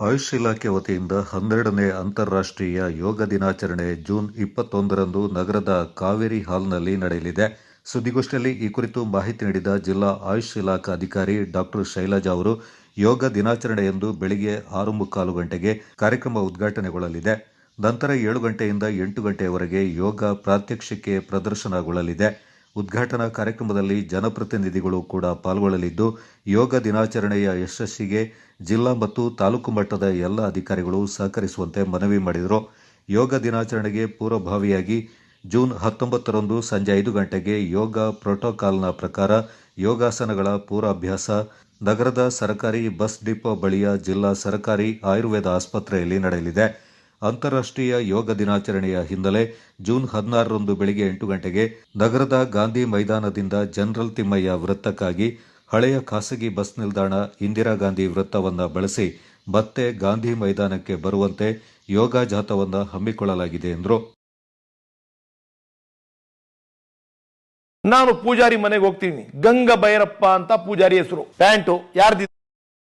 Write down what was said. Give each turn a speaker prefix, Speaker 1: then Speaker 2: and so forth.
Speaker 1: ಆಯುಷ್ ಇಲಾಖೆ ವತಿಯಿಂದ 12ನೇ ಅಂತಾರಾಷ್ಟ್ರೀಯ ಯೋಗ ದಿನಾಚರಣೆ ಜೂನ್ 21ರಂದು ನಗರದ ಕಾವೇರಿ ಹಾಲ್ನಲ್ಲಿ ನಡೆಯಲಿದೆ. ಸುದ್ದಿಗೋಷ್ಠಿಯಲ್ಲಿ ಈ ಕುರಿತು ಮಾಹಿತಿ ನೀಡಿದ ಜಿಲ್ಲಾ ಆಯುಷ್ ಇಲಾಖಾ ಅಧಿಕಾರಿ ಡಾಕ್ಟರ್ ಶೈಲಜಾ ಅವರು, ಯೋಗ ದಿನಾಚರಣೆಯಂದು ಬೆಳಿಗ್ಗೆ 6:45 ಗಂಟೆಗೆ ಕಾರ್ಯಕ್ರಮ ಉದ್ಘಾಟನೆಗೊಳ್ಳಲಿದೆ. ನಂತರ 7 ಗಂಟೆಯಿಂದ 8 ಗಂಟೆಯವರೆಗೆ ಯೋಗ ಪ್ರಾತ್ಯಕ್ಷಿಕೆ ಪ್ರದರ್ಶನಗೊಳ್ಳಲಿದೆ. ಉದ್ಘಾಟನಾ ಕಾರ್ಯಕ್ರಮದಲ್ಲಿ ಜನಪ್ರತಿನಿಧಿಗಳು ಕೂಡ ಪಾಲ್ಗೊಳ್ಳಲಿದ್ದು, ಯೋಗ ದಿನಾಚರಣೆಯ ಯಶಸ್ಸಿಗೆ ಜಿಲ್ಲಾ ಮತ್ತು ತಾಲೂಕು ಮಟ್ಟದ ಎಲ್ಲ ಅಧಿಕಾರಿಗಳು ಸಹಕರಿಸುವಂತೆ ಮನವಿ ಮಾಡಿದರು. ಯೋಗ ದಿನಾಚರಣೆಗೆ ಪೂರ್ವಭಾವಿಯಾಗಿ ಜೂನ್ 19ರಂದು ಸಂಜೆ 5 ಗಂಟೆಗೆ ಯೋಗ ಪ್ರೋಟೋಕಾಲ್ನ ಪ್ರಕಾರ ಯೋಗಾಸನಗಳ ಪೂರ್ವಾಭ್ಯಾಸ ನಗರದ ಸರ್ಕಾರಿ ಬಸ್ ಡಿಪೋ ಬಳಿಯ ಜಿಲ್ಲಾ ಸರ್ಕಾರಿ ಆಯುರ್ವೇದ ಆಸ್ಪತ್ರೆಯಲ್ಲಿ ನಡೆಯಲಿದೆ. ಅಂತಾರಾಷ್ಟ್ರೀಯ ಯೋಗ ದಿನಾಚರಣೆಯ ಹಿನ್ನೆಲೆ ಜೂನ್ 16ರಂದು ಬೆಳಗ್ಗೆ 8 ಗಂಟೆಗೆ ನಗರದ ಗಾಂಧಿ ಮೈದಾನದಿಂದ ಜನರಲ್ ತಿಮ್ಮಯ್ಯ ವೃತ್ತಕ್ಕಾಗಿ ಹಳೆಯ ಖಾಸಗಿ ಬಸ್ ನಿಲ್ದಾಣ ಇಂದಿರಾ ಗಾಂಧಿ ವೃತ್ತವನ್ನು ಬಳಸಿ ಮತ್ತೆ ಗಾಂಧಿ ಮೈದಾನಕ್ಕೆ ಬರುವಂತೆ ಯೋಗ ಜಾಥಾವನ್ನು ಹಮ್ಮಿಕೊಳ್ಳಲಾಗಿದೆ ಎಂದರು.
Speaker 2: ನಾನು ಪೂಜಾರಿ ಮನೆಗೆ ಹೋಗ್ತೀನಿ. ಗಂಗ ಭೈರಪ್ಪ ಅಂತ ಪೂಜಾರಿ ಹೆಸರು. ಪ್ಯಾಂಟು ಯಾರ್ದು